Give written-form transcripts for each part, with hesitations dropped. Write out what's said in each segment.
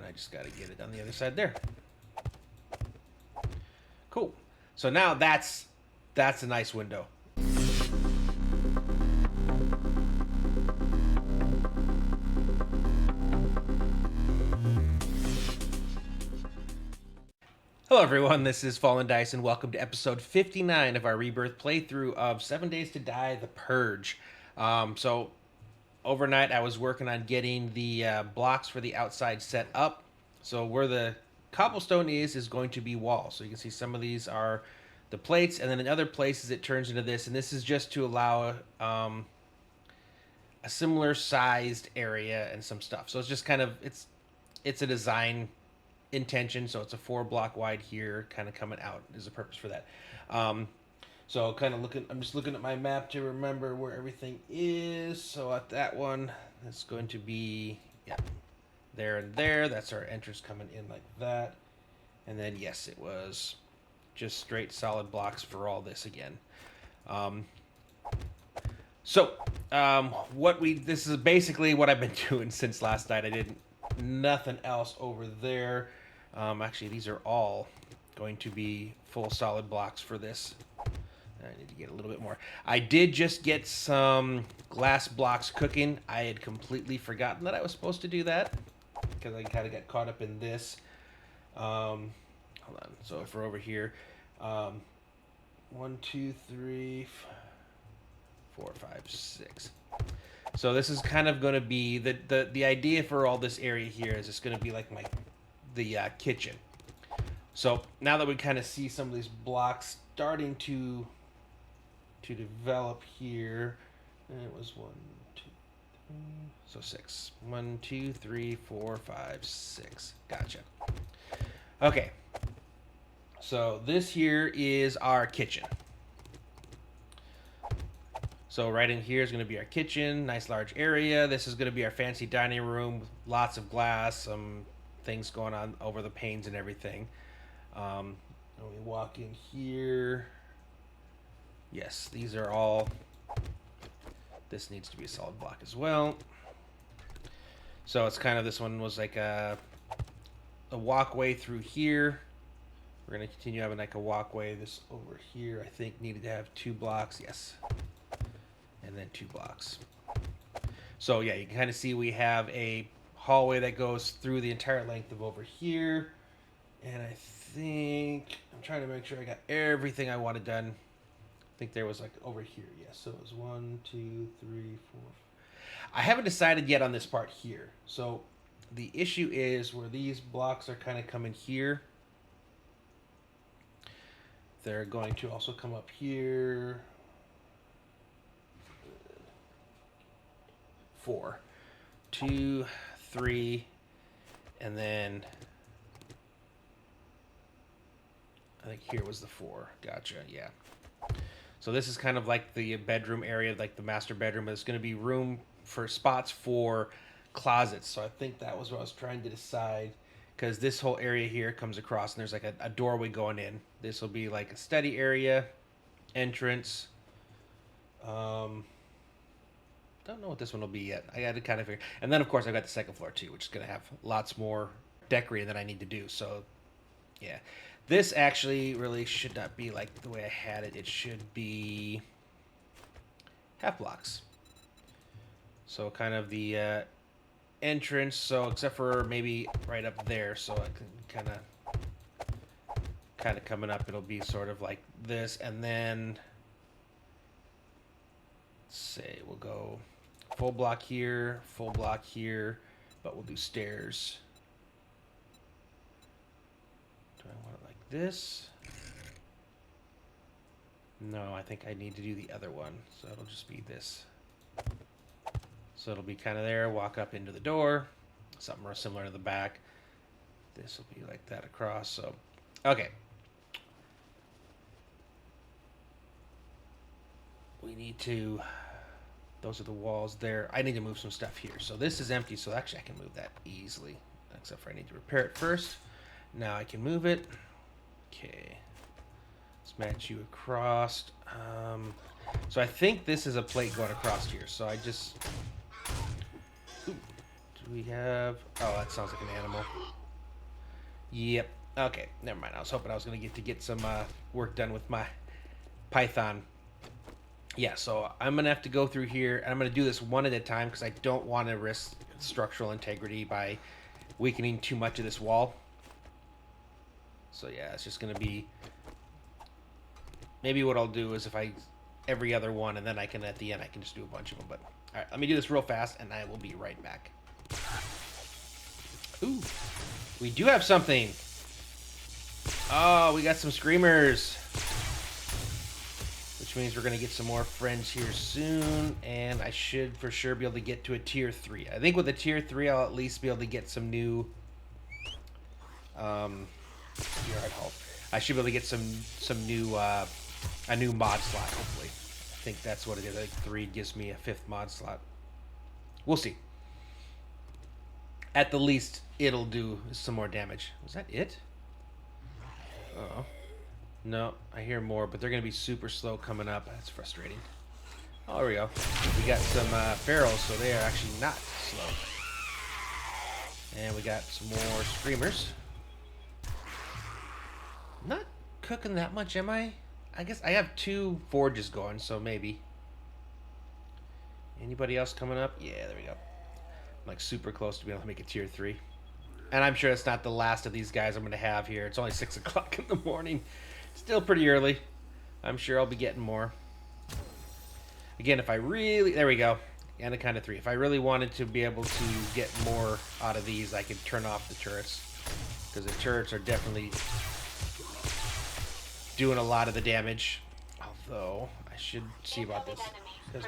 I just got to get it on the other side there. Cool. So now that's a nice window. Hello everyone, this is Fallen Dice and welcome to episode 59 of our Rebirth playthrough of 7 Days to Die The Purge. So overnight I was working on getting the blocks for the outside set up. So where the cobblestone is going to be walls. So you can see some of these are the plates, and then in other places it turns into this, and this is just to allow a similar sized area and some stuff. So it's just kind of, it's a design intention, so it's a 4-block wide here, kind of coming out is a purpose for that. So kind of I'm just looking at my map to remember where everything is. So at that one, that's going to be, yeah, there and there. That's our entrance coming in like that. And then, yes, it was just straight solid blocks for all this again. This is basically what I've been doing since last night. I did nothing else over there. Actually, these are all going to be full solid blocks for this. I need to get a little bit more. I did just get some glass blocks cooking. I had completely forgotten that I was supposed to do that because I kind of got caught up in this. Hold on. So if we're over here, 1, 2, 3, 4, 5, 6. So this is kind of going to be the idea for all this area here is it's going to be like the kitchen. So now that we kind of see some of these blocks starting to develop here, and it was 1, 2, 3, so 6. 1, 2, 3, 4, 5, 6. Gotcha. Okay. So this here is our kitchen. So right in here is going to be our kitchen, nice large area. This is going to be our fancy dining room with lots of glass, some things going on over the panes and everything. When we walk in here, yes, these are all, this needs to be a solid block as well. So it's kind of, this one was like a walkway through here. We're going to continue having like a walkway. This over here, I think, needed to have 2 blocks. Yes. And then 2 blocks. So yeah, you can kind of see we have a hallway that goes through the entire length of over here. And I think, I'm trying to make sure I got everything I wanted done. I think there was like over here. Yes, so it was 1, 2, 3, 4. I haven't decided yet on this part here. So the issue is where these blocks are kind of coming here. They're going to also come up here. 4, 2, 3, and then I think here was the 4. Gotcha. Yeah. So this is kind of like the bedroom area, like the master bedroom. But it's going to be room for spots for closets. So I think that was what I was trying to decide, because this whole area here comes across and there's like a doorway going in. This will be like a study area, entrance. Don't know what this one will be yet. I got to kind of figure. And then, of course, I've got the second floor, too, which is going to have lots more decorating that I need to do. So, yeah. This actually really should not be like the way I had it. It should be half blocks. So, kind of the entrance. So, except for maybe right up there. So, I can kind of coming up, it'll be sort of like this. And then, let's say we'll go full block here, but we'll do stairs. Do I want it like this? No, I think I need to do the other one. So it'll just be this. So it'll be kind of there, walk up into the door, something real similar to the back. This will be like that across. So, okay. We need to, those are the walls there. I need to move some stuff here. So this is empty, so actually I can move that easily. Except for I need to repair it first. Now I can move it. Okay. Let's match you across. So I think this is a plate going across here. So I just, ooh, Do we have... Oh, that sounds like an animal. Yep. Okay, never mind. I was hoping I was going to get some work done with my python. Yeah, so I'm going to have to go through here, and I'm going to do this one at a time because I don't want to risk structural integrity by weakening too much of this wall. So yeah, it's just going to be... Maybe what I'll do is if I... Every other one, and then I can, at the end, I can just do a bunch of them. But, alright, let me do this real fast, and I will be right back. Ooh, we do have something. Oh, we got some screamers. Which means we're going to get some more friends here soon, and I should for sure be able to get to a tier 3. I think with a tier 3, I'll at least be able to get some new... I should be able to get some new, a new mod slot, hopefully. I think that's what it is. I think 3 gives me a 5th mod slot. We'll see. At the least, it'll do some more damage. Was that it? Uh-oh. No, I hear more, but they're going to be super slow coming up. That's frustrating. Oh, there we go. We got some ferals, so they are actually not slow. And we got some more screamers. Not cooking that much, am I? I guess I have 2 forges going, so maybe. Anybody else coming up? Yeah, there we go. I'm like super close to being able to make a tier 3. And I'm sure it's not the last of these guys I'm going to have here. It's only 6 o'clock in the morning. Still pretty early. I'm sure I'll be getting more. Again, if I really... There we go. Anaconda 3. If I really wanted to be able to get more out of these, I could turn off the turrets. Because the turrets are definitely doing a lot of the damage. Although, I should see about this. Because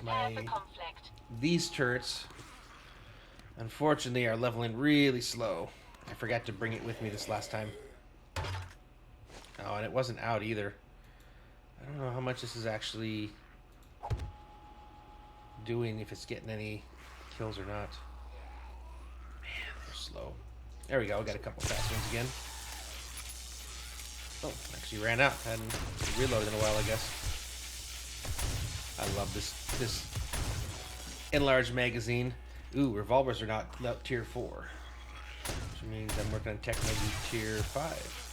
these turrets, unfortunately, are leveling really slow. I forgot to bring it with me this last time. Oh, and it wasn't out either. I don't know how much this is actually doing, if it's getting any kills or not. Man, they're slow. There we go. We got a couple fast ones again. Oh, actually ran out. Hadn't reloaded in a while, I guess. I love this enlarged magazine. Ooh, revolvers are not tier 4. Which means I'm working on technology tier 5.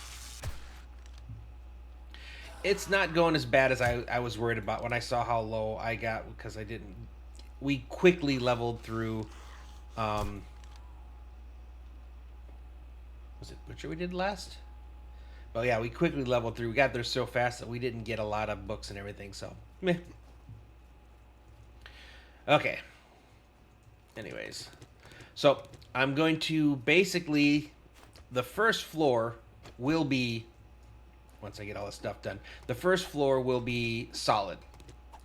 It's not going as bad as I was worried about when I saw how low I got, because I didn't... We quickly leveled through... was it Butcher we did last? Well, yeah, we quickly leveled through. We got there so fast that we didn't get a lot of books and everything, so... Meh. Okay. Anyways. So, I'm going to basically... The first floor will be... Once I get all this stuff done. The first floor will be solid.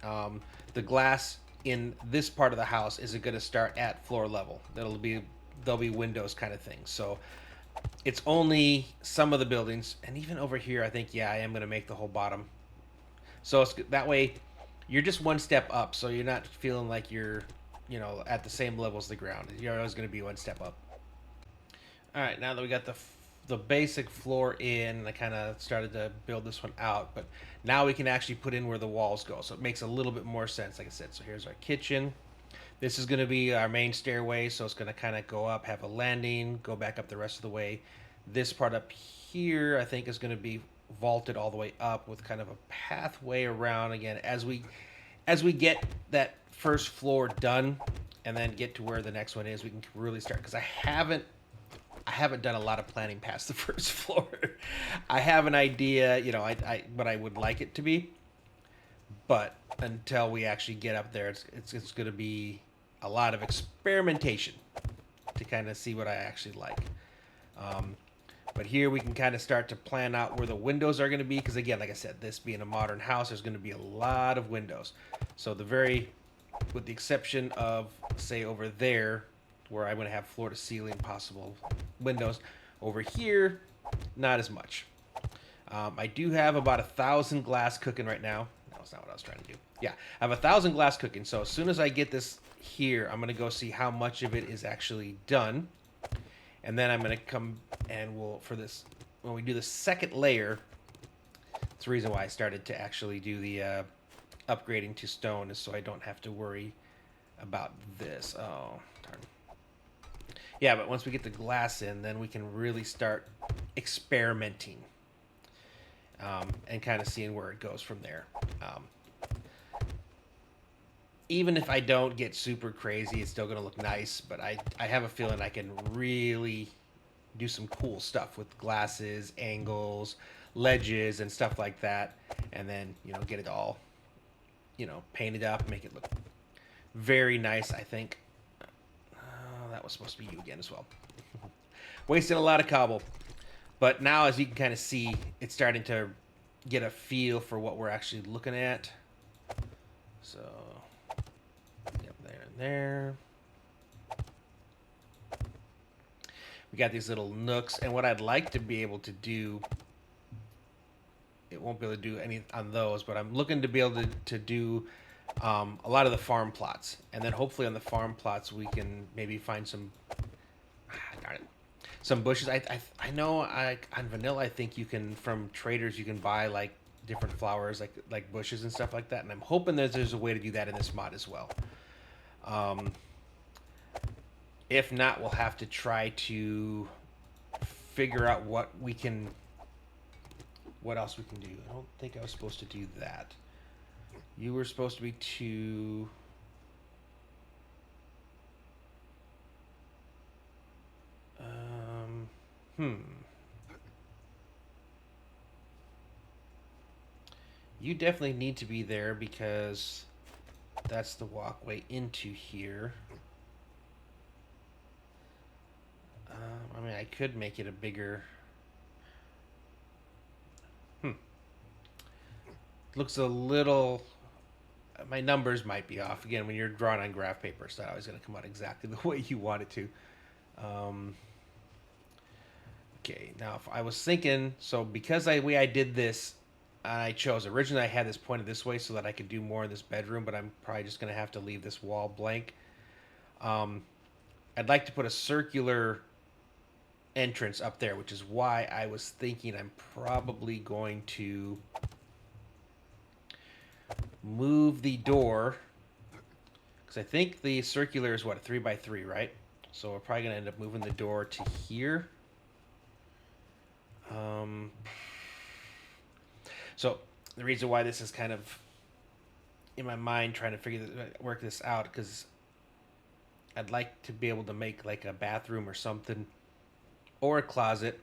The glass in this part of the house isn't going to start at floor level. There'll be windows kind of things. So it's only some of the buildings, and even over here, I think, yeah, I am going to make the whole bottom. So it's, that way, you're just one step up, so you're not feeling like you're, you know, at the same level as the ground. You're always going to be one step up. All right, now that we got the basic floor in, I kind of started to build this one out, but now we can actually put in where the walls go, so it makes a little bit more sense, like I said. So here's our kitchen. This is going to be our main stairway, so it's going to kind of go up, have a landing, go back up the rest of the way. This part up here, I think, is going to be vaulted all the way up with kind of a pathway around. Again, as we get that first floor done and then get to where the next one is, we can really start, because I haven't done a lot of planning past the first floor. I have an idea, you know, what I would like it to be, but until we actually get up there, it's going to be a lot of experimentation to kind of see what I actually like. But here we can kind of start to plan out where the windows are going to be, because again, like I said, this being a modern house, there's going to be a lot of windows. So with the exception of, say, over there, where I'm going to have floor-to-ceiling possible windows. Over here, not as much. I do have about 1,000 glass cooking right now. No, that's not what I was trying to do. Yeah, I have 1,000 glass cooking. So as soon as I get this here, I'm going to go see how much of it is actually done. And then I'm going to come and when we do the second layer, that's the reason why I started to actually do the upgrading to stone, is so I don't have to worry about this. Oh, darn. Yeah, but once we get the glass in, then we can really start experimenting and kind of seeing where it goes from there. Even if I don't get super crazy, it's still going to look nice, but I have a feeling I can really do some cool stuff with glasses, angles, ledges, and stuff like that. And then, get it all, painted up, make it look very nice, I think. That was supposed to be you again as well. Wasted a lot of cobble. But now, as you can kind of see, it's starting to get a feel for what we're actually looking at. So, yep, there and there. We got these little nooks, and what I'd like to be able to do, it won't be able to do any on those, but I'm looking to be able to do a lot of the farm plots, and then hopefully on the farm plots we can maybe find some bushes. I know on vanilla I think you can, from traders, you can buy like different flowers like bushes and stuff like that, and I'm hoping there's a way to do that in this mod as well. If not, we'll have to try to figure out what else we can do. I don't think I was supposed to do that. You were supposed to be to... You definitely need to be there because that's the walkway into here. I mean, I could make it a bigger... Looks a little... My numbers might be off. Again, when you're drawing on graph paper, it's not always going to come out exactly the way you want it to. Okay, now if I was thinking... So because the way I did this, I chose... Originally, I had this pointed this way so that I could do more in this bedroom, but I'm probably just going to have to leave this wall blank. I'd like to put a circular entrance up there, which is why I was thinking I'm probably going to move the door, because I think the circular is what, a 3x3, right? So we're probably going to end up moving the door to here. So the reason why this is kind of in my mind trying to work this out, because I'd like to be able to make like a bathroom or something, or a closet,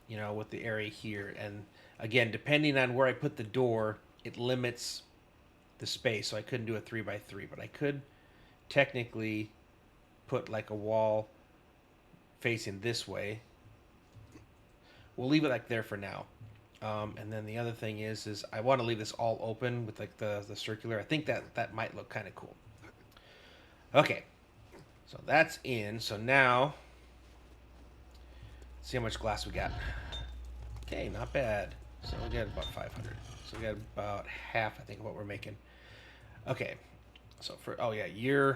with the area here. And again, depending on where I put the door, it limits the space. So I couldn't do a 3x3, but I could technically put like a wall facing this way. We'll leave it like there for now. And then the other thing is I want to leave this all open with like the circular. I think that might look kind of cool. Okay, so that's in. So now, let's see how much glass we got. Okay, not bad. So we got about 500. So we got about half, I think, of what we're making. Okay, so oh yeah, I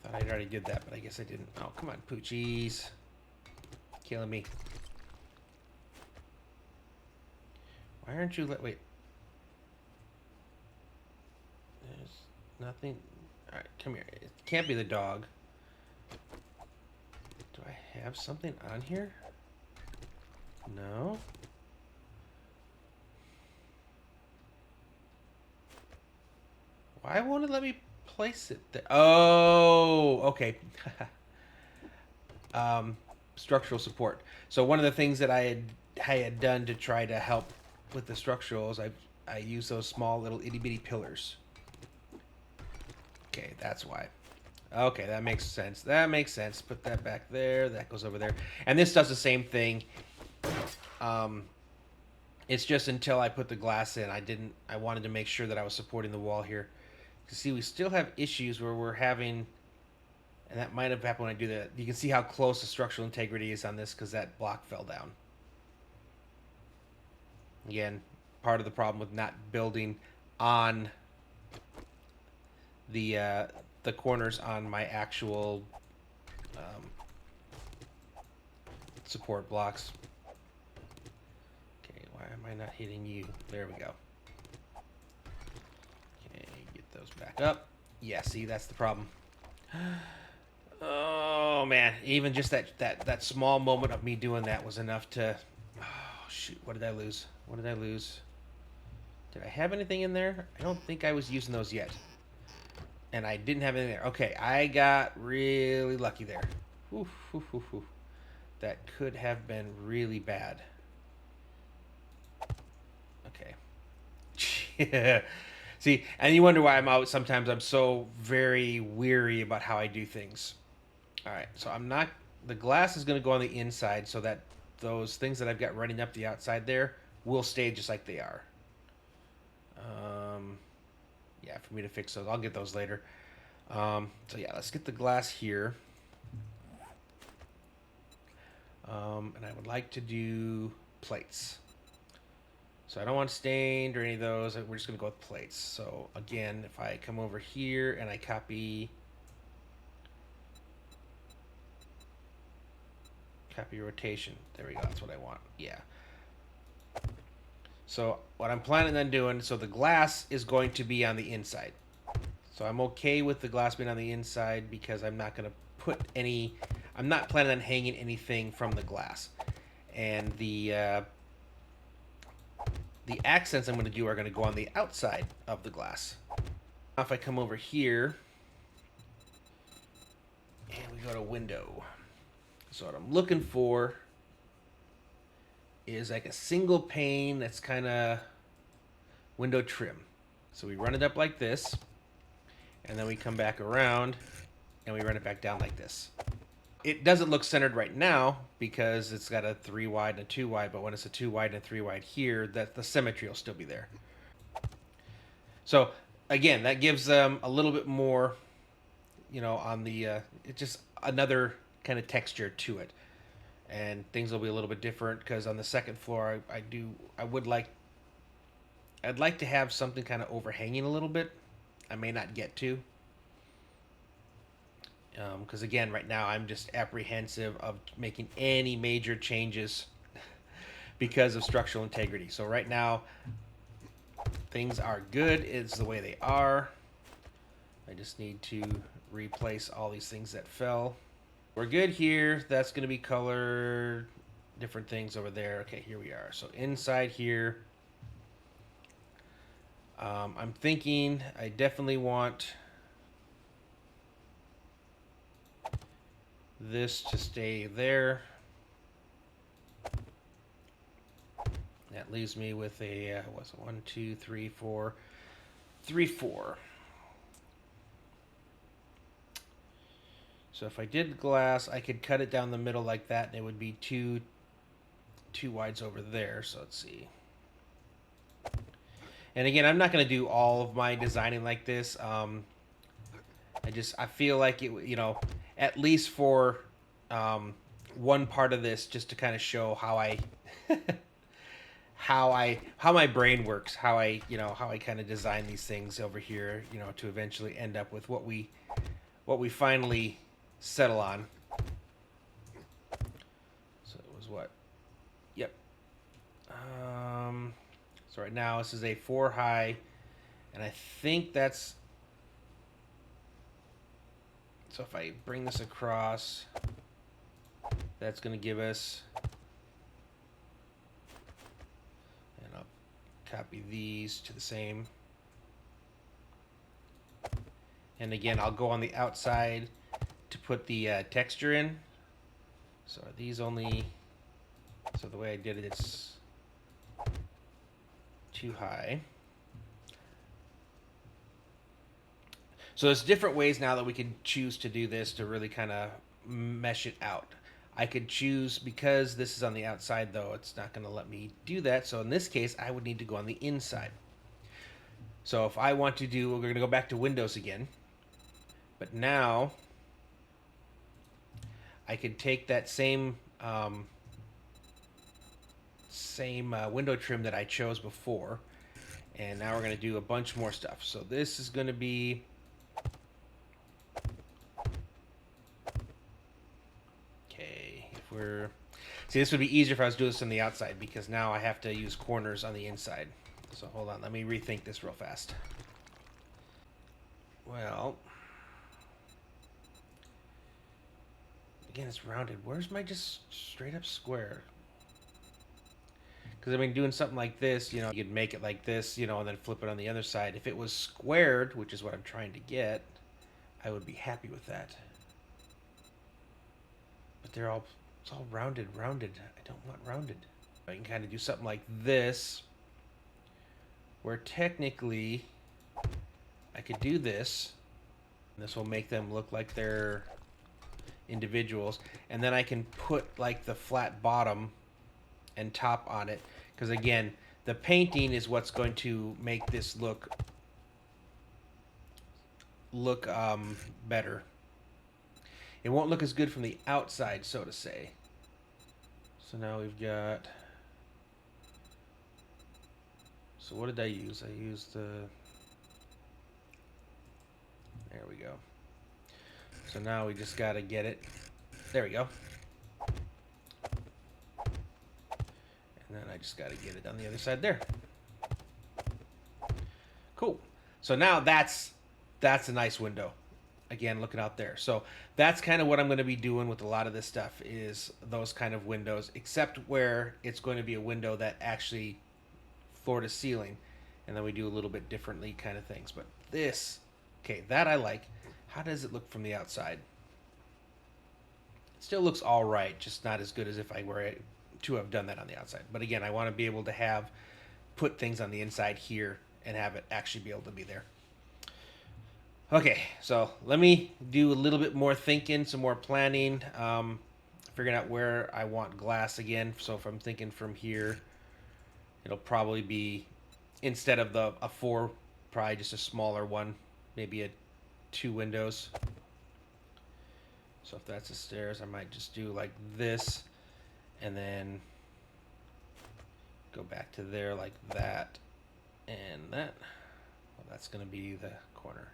thought I already did that, but I guess I didn't. Oh, come on, Poochies. Killing me. Why aren't you wait. There's nothing. Alright, come here. It can't be the dog. Do I have something on here? No. Why won't it let me place it there? Oh, okay. Structural support. So one of the things that I had done to try to help with the structurals, I use those small little itty bitty pillars. Okay, that's why. Okay, that makes sense. That makes sense. Put that back there. That goes over there. And this does the same thing. It's just until I put the glass in, I wanted to make sure that I was supporting the wall here. You see, we still have issues where we're having, and that might have happened when I do that. You can see how close the structural integrity is on this because that block fell down. Again, part of the problem with not building on the corners on my actual support blocks. Okay, why am I not hitting you? There we go. Okay, get those back up. Yeah, see, that's the problem. Oh man, even just that small moment of me doing that was enough to. Oh shoot! What did I lose? What did I lose? Did I have anything in there? I don't think I was using those yet. And I didn't have anything there. Okay, I got really lucky there. Oof, oof, oof, oof. That could have been really bad. Okay. Yeah. See, and you wonder why I'm out. Sometimes I'm so very weary about how I do things. All right, so I'm not. The glass is going to go on the inside so that those things that I've got running up the outside there will stay just like they are. Yeah, for me to fix those. I'll get those later. So yeah, let's get the glass here. And I would like to do plates. So I don't want stained or any of those. We're just going to go with plates. So again, if I come over here and I copy rotation. There we go. That's what I want. Yeah. So what I'm planning on doing, so the glass is going to be on the inside. So I'm okay with the glass being on the inside because I'm not going to put any, I'm not planning on hanging anything from the glass. And the accents I'm going to do are going to go on the outside of the glass. Now if I come over here and we go to window. So what I'm looking for is like a single pane that's kind of window trim. So we run it up like this, and then we come back around and we run it back down like this. It doesn't look centered right now because it's got a 3 wide and a 2 wide, but when it's a 2 wide and a 3 wide here, that the symmetry will still be there. So again, that gives them a little bit more, you know, on the it's just another kind of texture to it, and things will be a little bit different because on the second floor I'd like to have something kind of overhanging a little bit. I may not get to because again right now I'm just apprehensive of making any major changes because of structural integrity. So right now things are good. It's the way they are. I just need to replace all these things that fell. We're good here. That's going to be colored. Different things over there. Okay, here we are. So inside here, I'm thinking I definitely want this to stay there. That leaves me with a what's it, 1, 2, 3, 4, 3, 4. So if I did glass, I could cut it down the middle like that, and it would be two wides over there. So let's see. And again, I'm not going to do all of my designing like this. I feel like it, you know, at least for one part of this, just to kind of show how I, how my brain works, how I kind of design these things over here, you know, to eventually end up with what we finally settle on. So it was what? Yep. So right now this is a 4 high, and I think that's. So if I bring this across, that's going to give us. And I'll copy these to the same. And again, I'll go on the outside to put the texture in. So are these only, so the way I did it, it's too high. So there's different ways now that we can choose to do this to really kind of mesh it out. I could choose, because this is on the outside though, it's not going to let me do that. So in this case, I would need to go on the inside. So if I want to do, we're going to go back to Windows again. But now I could take that same window trim that I chose before, and now we're going to do a bunch more stuff. So this is going to be okay. See, this would be easier if I was doing this on the outside, because now I have to use corners on the inside. So hold on, let me rethink this real fast. Well, again, it's rounded. Where's my just straight up square? Because I mean, doing something like this, you know, you could make it like this, you know, and then flip it on the other side. If it was squared, which is what I'm trying to get, I would be happy with that. But it's all rounded. I don't want rounded. I can kind of do something like this, where technically I could do this. This will make them look like they're individuals. And then I can put like the flat bottom and top on it. Because again, the painting is what's going to make this look better. It won't look as good from the outside, so to say. So now we've got... So what did I use? I used the... There we go. So now we just gotta get it. There we go. And then I just gotta get it on the other side there. Cool. So now that's a nice window. Again, looking out there. So that's kind of what I'm going to be doing with a lot of this stuff, is those kind of windows, except where it's going to be a window that actually floor to ceiling, and then we do a little bit differently kind of things. But this, okay, that I like. How does it look from the outside? It still looks all right, just not as good as if I were to have done that on the outside. But again, I want to be able to put things on the inside here and have it actually be able to be there. Okay, so let me do a little bit more thinking, some more planning, figuring out where I want glass again. So if I'm thinking from here, it'll probably be, instead of a 4, probably just a smaller one, maybe a 2 windows. So if that's the stairs, I might just do like this, and then go back to there like that, and that. Well, that's going to be the corner.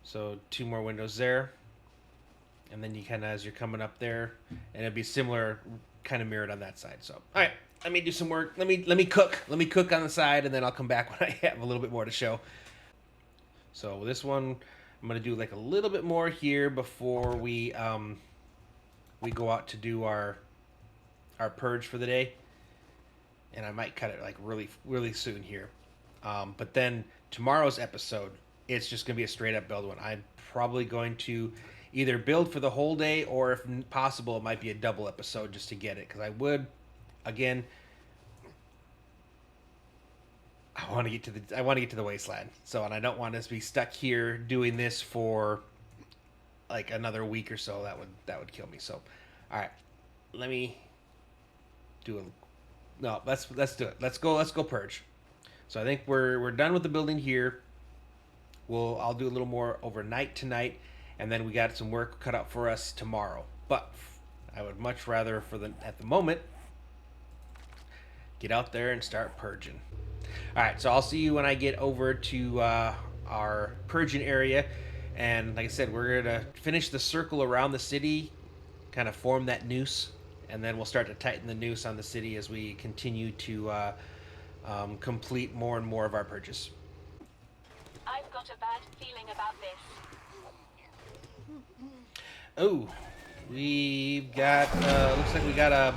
So 2 more windows there, and then you kind of, as you're coming up there, and it'd be similar, kind of mirrored on that side. So, all right, let me do some work. Let me cook on the side, and then I'll come back when I have a little bit more to show. So with this one, I'm gonna do like a little bit more here before we go out to do our purge for the day, and I might cut it like really soon here. But then tomorrow's episode, it's just going to be a straight up build one. I'm probably going to either build for the whole day, or if possible, it might be a double episode just to get it. Because I want to get to the wasteland. So, and I don't want us to be stuck here doing this for like another week or so. That would kill me. So, all right, let me do let's do it. Let's go purge. So I think we're done with the building here. I'll do a little more overnight tonight, and then we got some work cut out for us tomorrow. But I would much rather, at the moment, get out there and start purging. All right, so I'll see you when I get over to our purging area, and like I said, we're gonna finish the circle around the city, kind of form that noose, and then we'll start to tighten the noose on the city as we continue to complete more and more of our purges. I've got a bad feeling about this. Oh, we've got, looks like we got a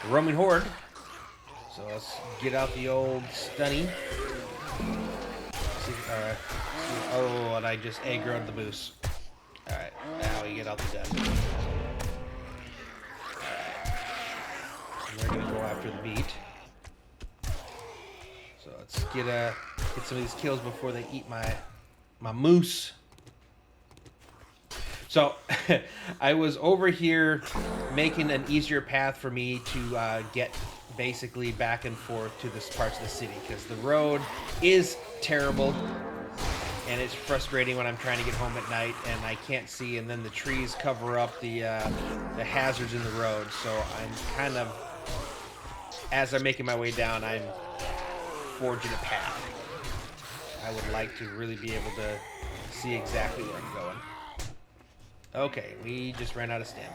roaming horde. So let's get out the old stunny. Oh, and I just aggroed the moose. Alright, now we get out the dust. Alright. We're gonna go after the beat. So let's get some of these kills before they eat my moose. So I was over here making an easier path for me to get basically back and forth to this parts of the city, because the road is terrible and it's frustrating when I'm trying to get home at night and I can't see, and then the trees cover up the hazards in the road. So I'm kind of, as I'm making my way down, I'm forging a path. I would like to really be able to see exactly where I'm going. Okay, we just ran out of stamina.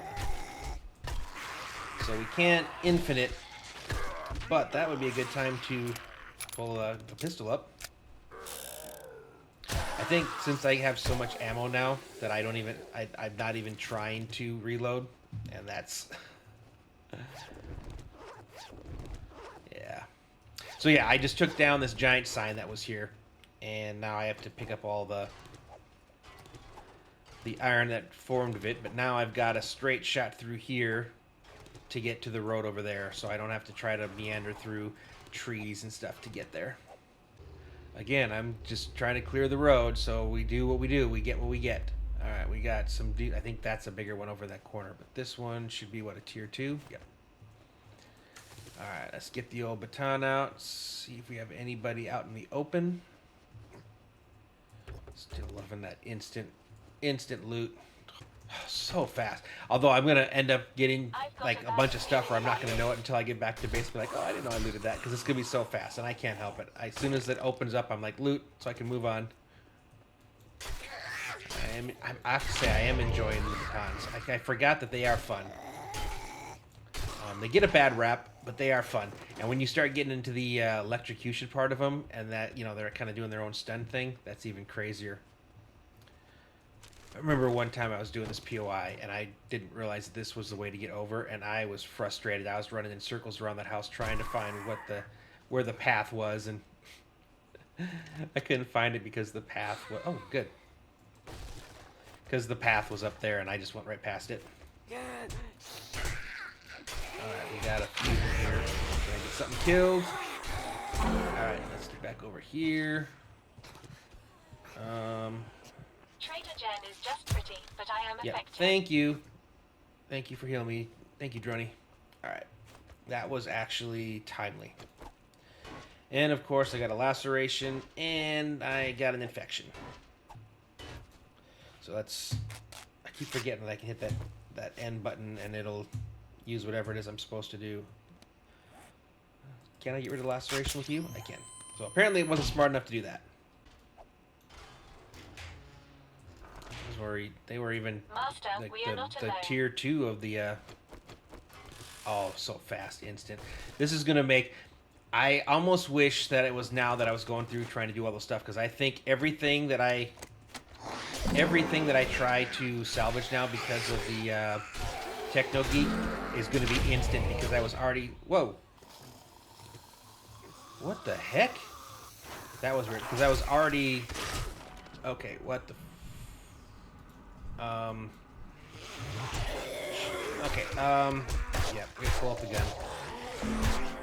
So we can't infinite, but that would be a good time to pull a pistol up. I think since I have so much ammo now that I don't even, I'm not even trying to reload, and that's, yeah. So yeah, I just took down this giant sign that was here, and now I have to pick up all the iron that formed of it, but now I've got a straight shot through here to get to the road over there, so I don't have to try to meander through trees and stuff to get there. Again, I'm just trying to clear the road, so we do what we do. We get what we get. All right, we got some... I think that's a bigger one over that corner, but this one should be, what, a tier 2? Yep. All right, let's get the old baton out. See if we have anybody out in the open. Still loving that instant loot. So fast. Although I'm gonna end up getting like a bunch of stuff where I'm not gonna know it until I get back to base. Be like, oh, I didn't know I looted that, because it's gonna be so fast, and I can't help it. As soon as it opens up, I'm like, loot, so I can move on. I have to say, I am enjoying the batons. I forgot that they are fun. They get a bad rap, but they are fun. And when you start getting into the electrocution part of them, and that, you know, they're kind of doing their own stun thing, that's even crazier. I remember one time I was doing this POI, and I didn't realize that this was the way to get over, and I was frustrated. I was running in circles around that house trying to find where the path was, and I couldn't find it because the path was... Oh, good. Because the path was up there, and I just went right past it. Alright, we got a few here. Can I get something killed? Alright, let's get back over here. Trader Jen is just pretty, but I am Yeah, effective. thank you. Thank you for healing me. Thank you, Droney. Alright. That was actually timely. And, of course, I got a laceration, and I got an infection. So let's... I keep forgetting that I can hit that N button, and it'll use whatever it is I'm supposed to do. Can I get rid of laceration with you? I can. So apparently it wasn't smart enough to do that. They were even Master, like we are not the alone. tier 2 of the oh, so fast, instant. This is gonna make... I almost wish that it was now that I was going through trying to do all the stuff, because I think everything that I try to salvage now because of the Techno Geek is gonna be instant, because I was already... Whoa! What the heck? That was weird, because I was already... Okay, what the... yeah, we pull up the gun.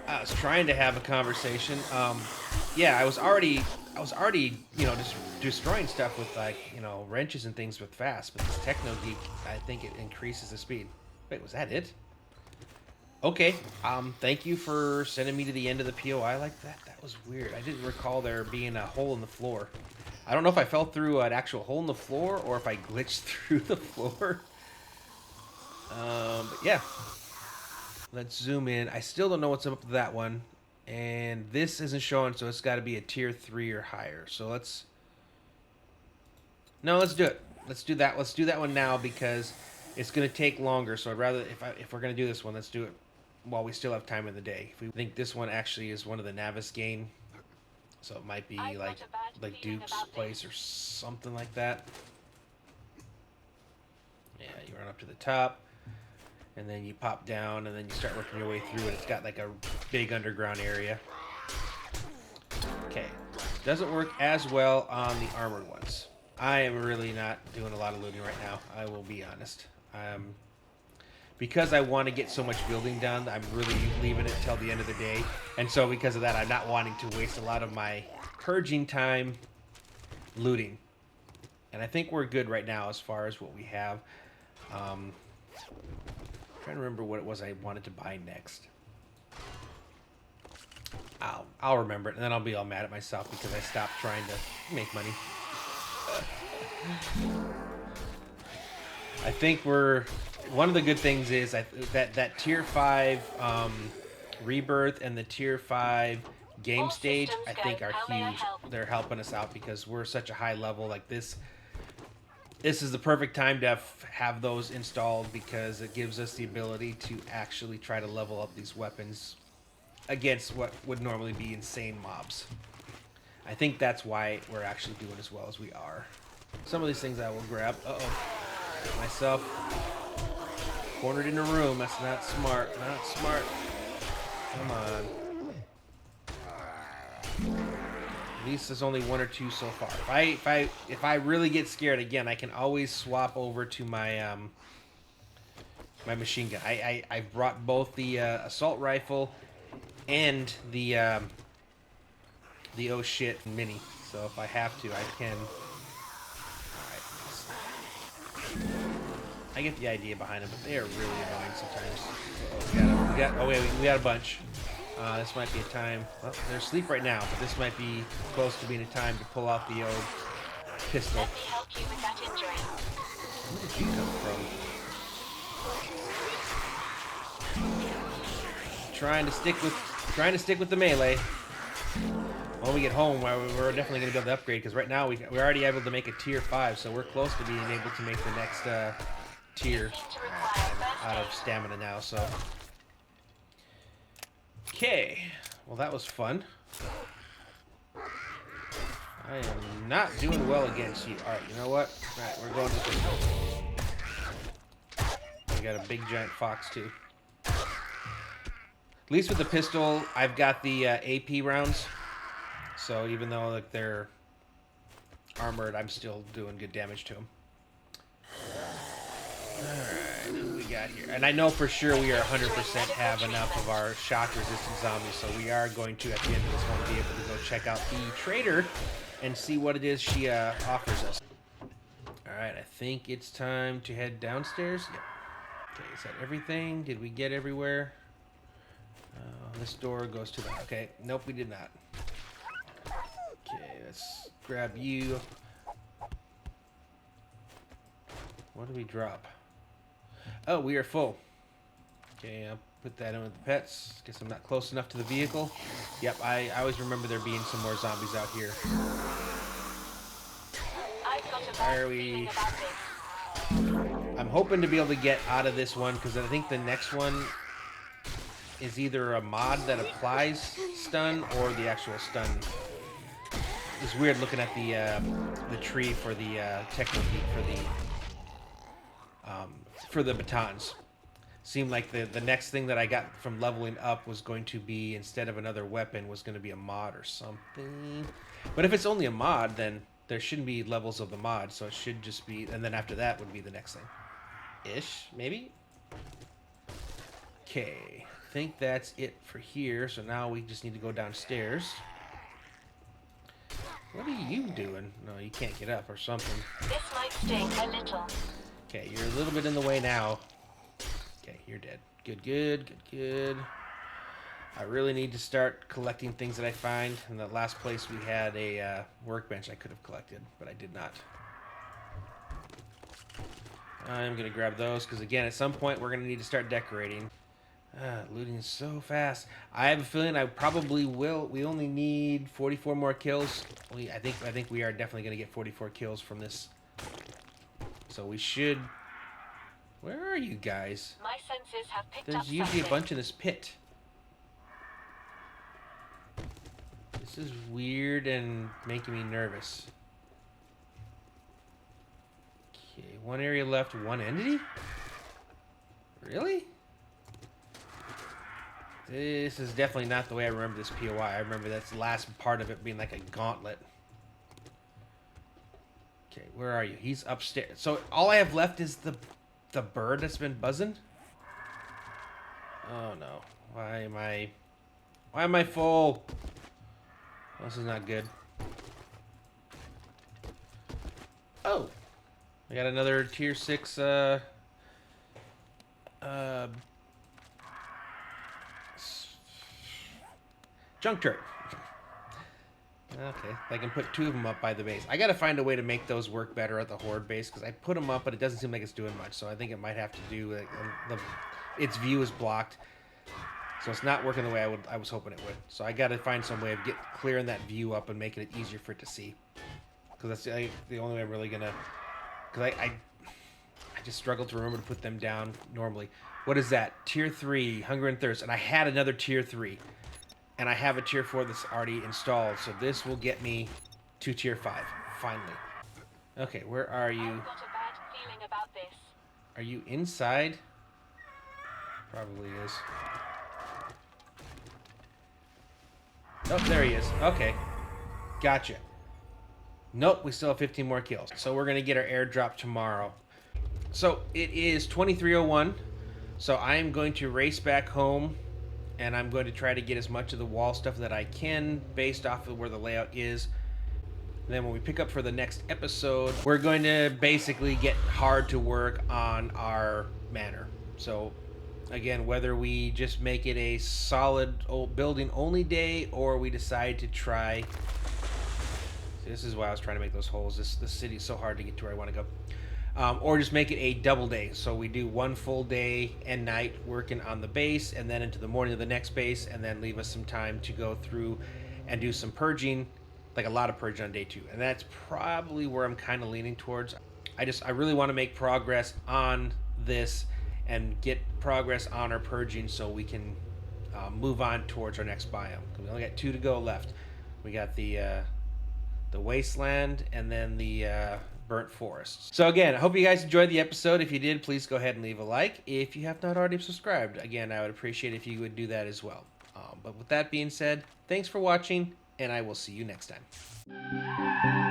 I was trying to have a conversation. Yeah, I was already, you know, just destroying stuff with, like, you know, wrenches and things with fast, but this Techno Geek, I think it increases the speed. Wait, was that it? Okay, thank you for sending me to the end of the POI like that. That was weird. I didn't recall there being a hole in the floor. I don't know if I fell through an actual hole in the floor or if I glitched through the floor. But yeah. Let's zoom in. I still don't know what's up with that one. And this isn't showing, so it's got to be a tier 3 or higher. So let's... No, let's do it. Let's do that. Let's do that one now, because it's going to take longer. So I'd rather... If we're going to do this one, let's do it while we still have time in the day. If we think this one actually is one of the Navigaine... So it might be like Duke's place or something like that. Yeah, you run up to the top, and then you pop down, and then you start working your way through it. It's got like a big underground area. Okay, doesn't work as well on the armored ones. I am really not doing a lot of looting right now, I will be honest. Because I want to get so much building done, I'm really leaving it till the end of the day. And so because of that, I'm not wanting to waste a lot of my purging time looting. And I think we're good right now as far as what we have. I'm trying to remember what it was I wanted to buy next. I'll remember it, and then I'll be all mad at myself because I stopped trying to make money. I think we're... One of the good things is that tier 5 Rebirth and the tier 5 game stage, I think, are huge. They're helping us out because we're such a high level. Like this is the perfect time to have those installed, because it gives us the ability to actually try to level up these weapons against what would normally be insane mobs. I think that's why we're actually doing as well as we are. Some of these things I will grab. Uh-oh. Myself cornered in a room. That's not smart. Not smart. Come on. At least there's only one or two so far. If I really get scared again, I can always swap over to my my machine gun. I brought both the assault rifle and the oh shit mini. So if I have to, I can. I get the idea behind them, but they are really annoying sometimes. We got a bunch. This might be a time. Well, they're asleep right now, but this might be close to being a time to pull out the old pistol. Let me help you with that injury. Where did you come from? Trying to stick with the melee. When we get home, we're definitely going to be able to upgrade, because right now we're already able to make a tier 5, so we're close to being able to make the next tier. Out of stamina now, so. Okay, well that was fun. I am not doing well against you. Alright, you know what? Alright, we're going with this. We got a big giant fox too. At least with the pistol, I've got the AP rounds. So even though like they're armored, I'm still doing good damage to them. Alright, who we got here? And I know for sure we are 100% have enough of our shock-resistant zombies, so we are going to, at the end of this one, be able to go check out the trader and see what it is she offers us. Alright, I think it's time to head downstairs. Yep. Okay, is that everything? Did we get everywhere? This door goes to the... Okay, nope, we did not. Okay, let's grab you. What do we drop? Oh, we are full. Okay, I'll put that in with the pets. Guess I'm not close enough to the vehicle. Yep, I always remember there being some more zombies out here. Why are we... I'm hoping to be able to get out of this one, because I think the next one is either a mod that applies stun or the actual stun. It's weird looking at the tree for the techno feat for the batons. Seemed like the next thing that I got from leveling up was going to be, instead of another weapon, was going to be a mod or something. But if it's only a mod, then there shouldn't be levels of the mod, so it should just be, and then after that would be the next thing. Ish, maybe? Okay, I think that's it for here, so now we just need to go downstairs. What are you doing? No, you can't get up or something. This might sting a little. Okay, you're a little bit in the way now. Okay, you're dead. Good, good, good, good. I really need to start collecting things that I find. In the last place we had a workbench I could have collected, but I did not. I'm going to grab those, because again, at some point we're going to need to start decorating. Looting is so fast. I have a feeling I probably will. We only need 44 more kills. I think we are definitely going to get 44 kills from this. So we should... Where are you guys? My senses have picked There's up usually something. a bunch in this pit. This is weird and making me nervous. Okay, one area left, one entity? Really? This is definitely not the way I remember this POI. I remember that's the last part of it being like a gauntlet. Okay, where are you? He's upstairs. So all I have left is the bird that's been buzzing? Oh no. Why am I full? This is not good. Oh. I got another tier 6 junk turret. Okay, I can put 2 of them up by the base. I gotta find a way to make those work better at the horde base, because I put them up, but it doesn't seem like it's doing much. So I think it might have to do like its view is blocked, so it's not working the way I was hoping it would. So I gotta find some way of clearing that view up and making it easier for it to see, because that's the only way I'm really gonna. Because I just struggle to remember to put them down normally. What is that? Tier 3, Hunger and Thirst, and I had another tier 3. And I have a tier 4 that's already installed, so this will get me to tier 5, finally. Okay, where are you? I've got a bad feeling about this. Are you inside? Probably is. Oh, there he is. Okay. Gotcha. Nope, we still have 15 more kills. So we're going to get our airdrop tomorrow. So it is 23:01. So I'm going to race back home, and I'm going to try to get as much of the wall stuff that I can based off of where the layout is. And then when we pick up for the next episode, we're going to basically get hard to work on our manor. So again, whether we just make it a solid building only day, or we decide to try. This is why I was trying to make those holes. This city is so hard to get to where I want to go. Or just make it a double day. So we do one full day and night working on the base, and then into the morning of the next base, and then leave us some time to go through and do some purging, like a lot of purging on day 2. And that's probably where I'm kind of leaning towards. I really want to make progress on this and get progress on our purging so we can move on towards our next biome. We only got 2 to go left. We got the wasteland and then the burnt forests. So again, I hope you guys enjoyed the episode. If you did, please go ahead and leave a like. If you have not already subscribed, again, I would appreciate if you would do that as well. But with that being said, thanks for watching, and I will see you next time.